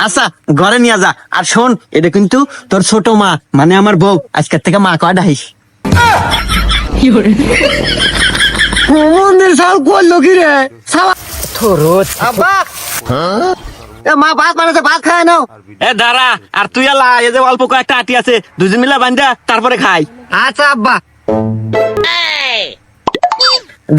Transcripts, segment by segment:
আচ্ছা ঘরে নিয়ে যা। আর শোন, এটা কিন্তু তোর ছোট মা, মানে আমার বউ। আজকের থেকে মা কয় ডাইস। মন্দির সাল করলো কি রে? আব্বা, মা ভাত বানাতে, ভাত খায় নাও। এ দাঁড়া, আর তুই আলা, এই যে অল্প কয়েকটা আটি আছে, দুজন মিলা বান্ধা তারপরে খাই। আচ্ছা আব্বা।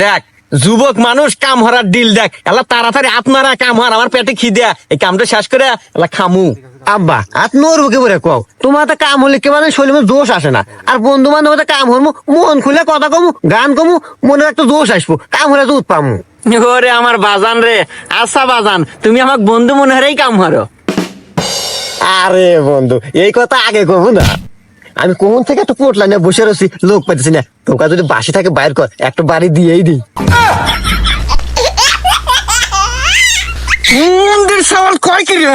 দেখ, যুবক মানুষ কাম হরার ডিল দেখ, এলা তাড়াতাড়ি আপনারা কাম হর, আমার পেটে খিদে, এই কামটা শেষ করে এলা খামু। আব্বা আত নড়বো কে বলে কও, তোমার তো কাম হলে কেমন শরীরে জোশ আসে না। আর বন্ধু বান্ধব কাম হরমু, মন খুলে কথা কমু, গান কমু, মনে একটা জোশ আসবো, কাম হলে দুধ পামু। ওরে আমার বাজান রে, আচ্ছা বাজান, তুমি আমার বন্ধু মনে হরেই কাম হরো। আরে বন্ধু, এই কথা আগে কব না। আমি কোন থেকে একটা পোটলা নিয়ে বসে রয়েছি, লোক পাইতেছি না। তোকে যদি বাসি থাকে বাইর কর, একটা বাড়ি দিয়েই দিই। সওয়াল কয় কি রে?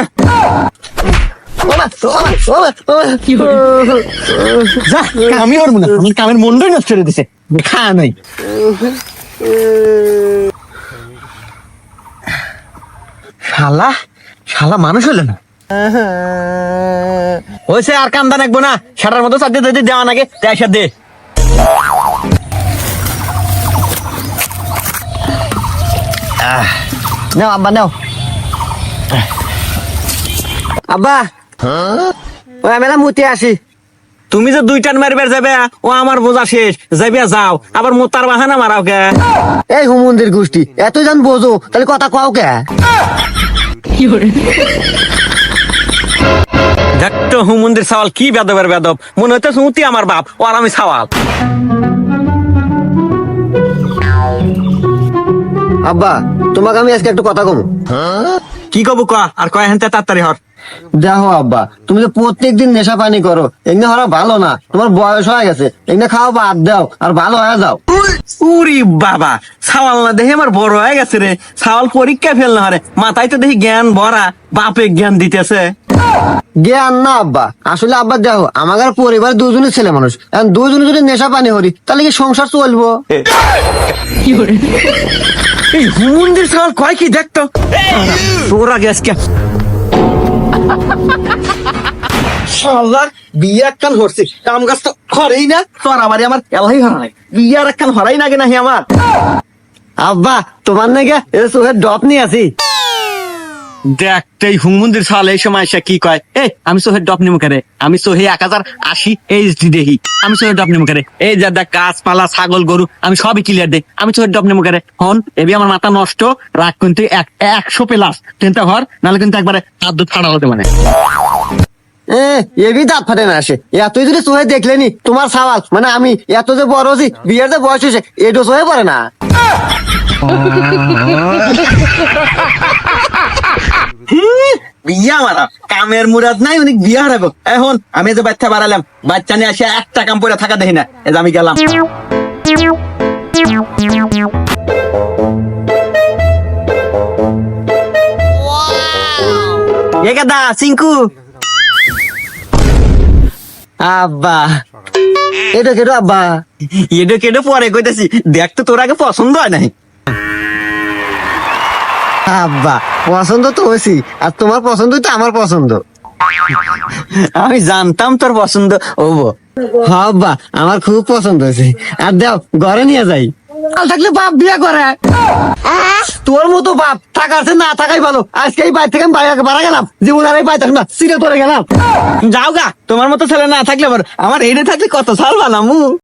আমি ওর মনে আমার কামের মনটাই নষ্ট করে দিছে, খা নাই। শালা শালা মানুষ হলো না। হয়েছে, আর কান্দা নাকবো না। সেটার মতো চারটে যদি দেওয়া নাগে তাই দে। নাও আব্বা, নাও। আব্বা ওই আমি মুতে আসি। তুমি যে 2 টান মারবার যাবে, ও আমার বোঝা শেষ। যাইবে যাও, আবার মোতার বাহানা মারাও কে? এই হুমন্দির গোষ্ঠী, এত জন বোঝো, তাহলে কথা কও কে? দেখতো হুমন্দির সওয়াল কি বেদবের বেদব, মনে হচ্ছে সুতি আমার বাপ, ও আর আমি সওয়াল। আব্বা তোমাকে আমি আজকে একটা কথা কম। কি কব ক, আর কয় হেনতে তাড়াতাড়ি হর। দেখো আব্বা, তুমি তো প্রত্যেকদিন নেশা পানি করো, এগুলো হওয়া ভালো না। তোমার বয়স হয়ে গেছে, এগুলো খাওয়া বাদ দাও, আর ভালো হয়ে যাও। উরি বাবা, সাওয়াল না দেখে আমার বড় হয়ে গেছে রে। সাওয়াল পরীক্ষা ফেল না হরে, মাথায় তো দেখি জ্ঞান ভরা, বাপে জ্ঞান দিতেছে। জ্ঞান না আব্বা, আসলে আব্বা দেখো, আমার পরিবার দুজনের ছেলে মানুষ, এখন দুজনে যদি নেশা পানি করি, তাহলে কি সংসার চলবো? এই হুমন্দির সাওয়াল কয় কি দেখতো, তোর আগে আজকে শালার বিয়ে একখান হরছে, কাম গাছ তো হরেই না। তোর আবার আমার এলাই হরা নাই, বিয়ার একখান হরাই নাগে নাহি আমার। আব্বা তোমার নাকি চোখের ডপ নিয়ে আছি। দেখতেই হুমন্দির সাল এই সময় এসে কি কয়, এই আমি চোখের ডপ নিমু করে, আমি চোখে 1080 HD দেখি, আমি চোখের ডপ নিমু করে। এই যা দেখ গাছপালা ছাগল গরু আমি সবই ক্লিয়ার দেখ, আমি চোখের ডপ নিমু করে। হন এবি আমার মাথা নষ্ট, রাগ কিন্তু 100 প্লাস চিন্তা কর, নাহলে কিন্তু একবারে হাত দুধ ফাড়া হতে মানে। এবি দাঁত ফাটে না আসে, এতই যদি চোখে দেখলেনি তোমার সওয়াল, মানে আমি এত যে বড় হচ্ছি, বিয়ের যে বয়স হয়েছে, এটো চোখে পড়ে না। বিয়া মারা কামের মুরাদ নাই, উনি বিয়া হারাবো। এখন আমি যে বাচ্চা বাড়ালাম, বাচ্চা নিয়ে আসে একটা কাম করে থাকা দেখি না, এই যে আমি গেলাম। দা চিঙ্কু আব্বা, এটা কেটো আব্বা, এটা কেটো পরে কইতেছি, দেখ তো তোর আগে পছন্দ হয় নাই। আব্বা পছন্দ তো হয়েছি, আর তোমার পছন্দ তো আমার পছন্দ। আমি জানতাম তোর পছন্দ হবো। হ্যাঁ আব্বা, আমার খুব পছন্দ হয়েছে। আর দাও ঘরে নিয়ে যাই, কাল থাকলে বাপ বিয়ে করে। তোর মতো বাপ থাকার না থাকাই ভালো। আজকে এই বাইরে থেকে বাড়া গেলাম, জীবন আর এই বাইরে থাকলাম, সিরে তোরে গেলাম। যাও গা, তোমার মতো ছেলে না থাকলে আমার এইটা থাকলে কত সাল বানামু।